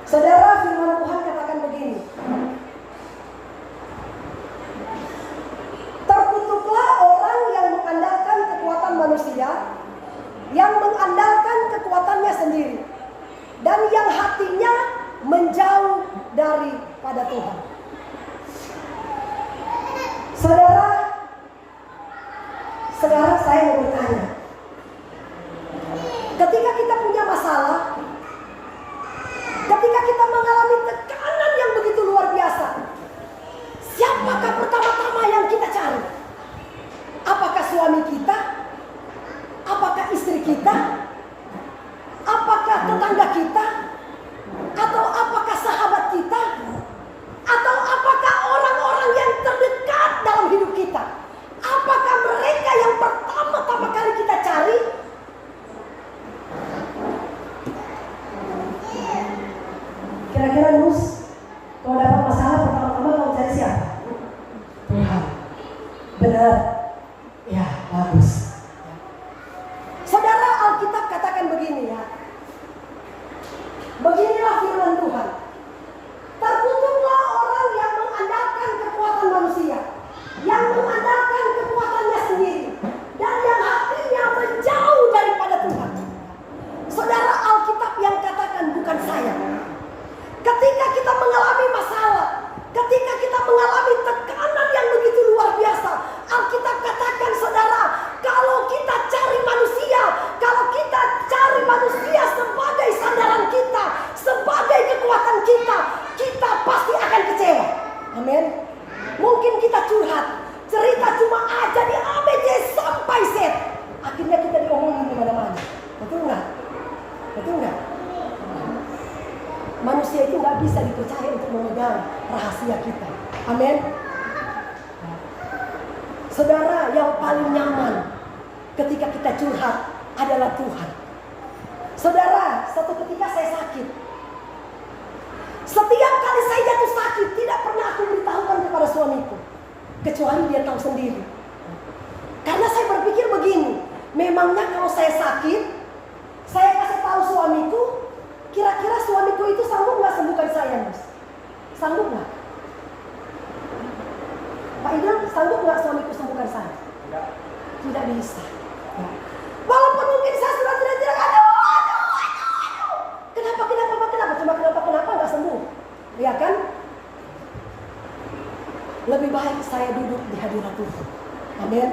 Saudara, firman Tuhan katakan begini. Terkutuklah orang yang mengandalkan kekuatan manusia, yang mengandalkan kekuatannya sendiri, dan yang hatinya menjauh daripada Tuhan. Saudara, sekarang saya mau bertanya. Ketika kita punya masalah, ketika kita mengalami tekanan yang begitu luar biasa, siapakah pertama-tama yang kita cari? Apakah suami kita? Apakah istri kita? Apakah tetangga kita? Atau apakah sahabat kita? Atau apakah orang-orang yang terdekat dalam hidup kita? Apakah mereka yang pertama-tama kali kita cari? Kira-kira Nus, kalau dapat masalah pertama-tama kamu cari siapa? Tuhan. Benar? Ya, bagus. Saudara, Alkitab katakan begini ya. Beginilah firman Tuhan. Terkutuklah orang yang mengandalkan kekuatan manusia, yang mengandalkan kekuatannya sendiri, dan yang hatinya menjauh daripada Tuhan. Saudara, Alkitab yang katakan, bukan saya. Ketika kita mengalami masalah, ketika kita mengalami tekanan yang begitu luar biasa, Alkitab katakan, saudara, kalau kita cari manusia, kalau kita cari manusia sebagai sandaran kita, sebagai kekuatan kita, kita pasti akan kecewa. Amin. Mungkin kita curhat, cerita cuma A jadi A, B, C sampai Z. Akhirnya kita diomongin di mana-mana. Betul nggak? Betul nggak? Manusia itu nggak bisa dipercaya untuk memegang rahasia kita. Amin. Saudara, yang paling nyaman ketika kita curhat adalah Tuhan. Saudara, satu ketika saya sakit. Setiap kali saya jatuh sakit, tidak pernah aku beritahukan kepada suamiku, kecuali dia tahu sendiri. Karena saya berpikir begini, memangnya kalau saya sakit, saya kasih tahu suamiku, kira-kira suamiku itu sanggup nggak sembuhkan saya, Mas? Sanggup nggak? Pak Idul, sanggup nggak suamiku sembuhkan saya? Tidak bisa. Ya. Walaupun mungkin saya sudah teriak-teriak, aduh. Kenapa nggak sembuh? Ya kan? Lebih baik saya duduk di hadirat Tuhan. Amin.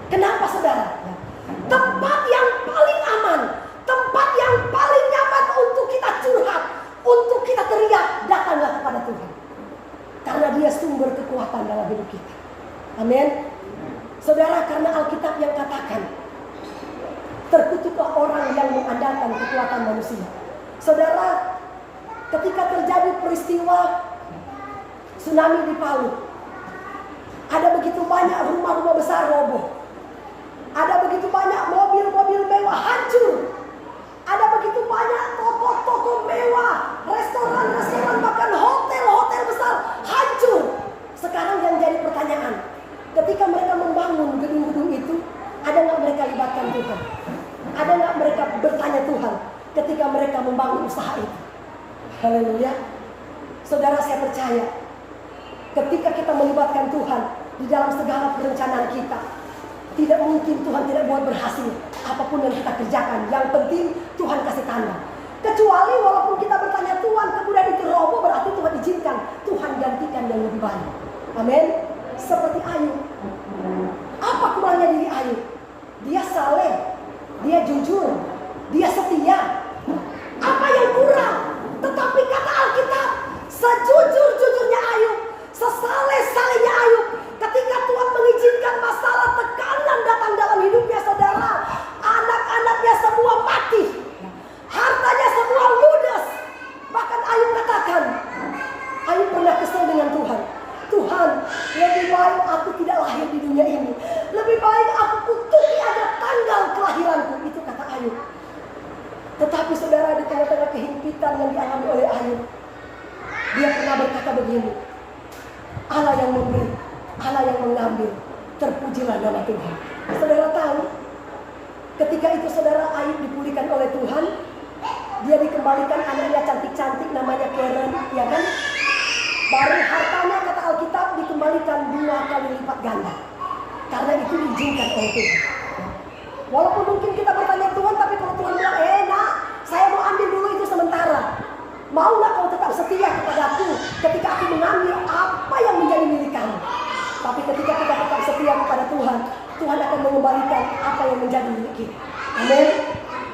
Kenapa, saudara? Ya. Tempat yang paling aman, tempat yang paling nyaman untuk kita curhat, untuk kita teriak, datanglah kepada Tuhan. Karena dia sumber kekuatan dalam hidup kita. Amin. Saudara, karena Alkitab yang katakan, terkutuklah orang yang mengandalkan kekuatan manusia. Saudara, ketika terjadi peristiwa tsunami di Palu, ada begitu banyak rumah-rumah besar roboh. Ada begitu banyak mobil-mobil mewah hancur. Ada begitu banyak toko-toko mewah, restoran-restoran, bahkan hotel-hotel besar hancur. Sekarang yang jadi pertanyaan, ketika mereka membangun gedung-gedung itu, ada nggak mereka libatkan Tuhan? Ada nggak mereka bertanya Tuhan ketika mereka membangun usaha itu? Haleluya. Saudara, saya percaya ketika kita melibatkan Tuhan di dalam segala perencanaan kita, tidak mungkin Tuhan tidak buat berhasil apapun yang kita kerjakan. Yang penting Tuhan kasih tanda. Kecuali walaupun kita bertanya Tuhan, kemudian itu roboh, berarti Tuhan izinkan, Tuhan gantikan yang lebih baik. Amin. Seperti Ayub. Apa kurangnya diri Ayub? Dia saleh, dia jujur, dia setia. Apa yang kurang? Tetapi kata Alkitab, sejujur-jujurnya Ayub, sesaleh-salehnya Ayub, ketika Tuhan mengizinkan masalah tekanan datang dalam hidupnya, saudara, anak-anaknya semua mati, hartanya semua ludes. Bahkan Ayub katakan, Ayub pernah kesal dengan Tuhan. Tuhan, lebih baik aku tidak lahir di dunia ini. Lebih baik aku kutuki aja tanggal kelahiranku. Itu kata Ayub. Tetapi saudara, di tengah-tengah kehimpitan yang dialami oleh Ayub, dia pernah berkata begini, Allah yang memberi, Allah yang mengambil, terpujilah nama Tuhan. Saudara tahu, ketika itu saudara, Ayub dipulihkan oleh Tuhan. Dia dikembalikan, anaknya cantik-cantik, cantik namanya Karen, ya kan? Baru hartanya kata Alkitab dikembalikan 2 kali lipat ganda. Karena itu diizinkan oleh Tuhan. Walaupun mungkin kita bertanya Tuhan, tapi kalau Tuhan bilang, nak, saya mau ambil dulu itu sementara. Mau nggak kau tetap setia kepadaku ketika aku mengambil apa yang menjadi milik kamu? Tapi ketika kita tetap setia kepada Tuhan, Tuhan akan mengembalikan apa yang menjadi milik kita. Amin.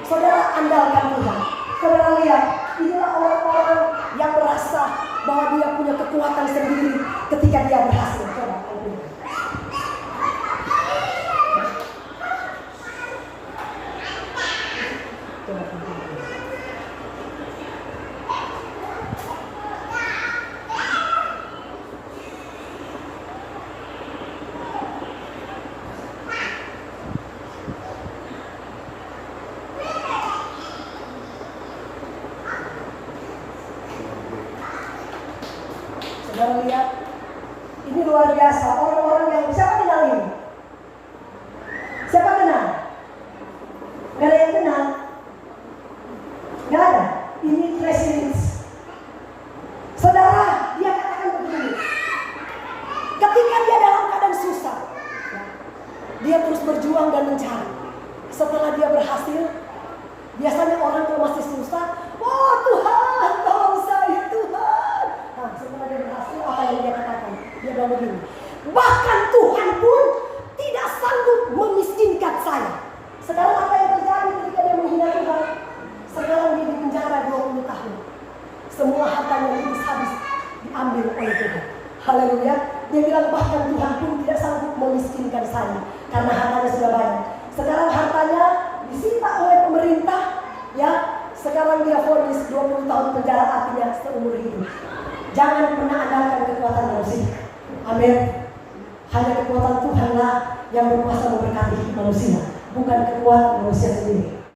Saudara, andalkan Tuhan. Saudara lihat, inilah orang-orang yang merasa bahwa dia punya kekuatan sendiri ketika dia berhasil. Coba. Saudara lihat, ini luar biasa. Orang-orang yang siapa kenal ini? Siapa kenal? Gak ada yang kenal? Gak ada. Ini presiden. Saudara, dia katakan begini. Ketika dia dalam keadaan susah, dia terus berjuang dan mencari. Setelah dia berhasil, biasanya orang kalau masih susah, oh Tuhan, tolong saya Tuhan. Nah, setelah dia berhasil, apa yang dia katakan? Dia bilang begini, bahkan Tuhan pun tidak sanggup memiskinkan saya. Sekarang apa yang terjadi ketika dia menghina Tuhan? Sekarang dia di penjara 20 tahun. Semua hartanya habis diambil oleh Tuhan. Haleluya. Dia bilang bahkan Tuhan pun tidak sanggup memiskinkan saya karena hartanya sudah banyak. Sekarang hartanya disita oleh pemerintah, ya. Sekarang dia vonis 20 tahun penjara, artinya seumur hidup. Jangan pernah andalkan kekuatan manusia. Amin. Hanya kekuatan Tuhanlah yang berkuasa memberkati manusia, bukan kekuatan manusia sendiri.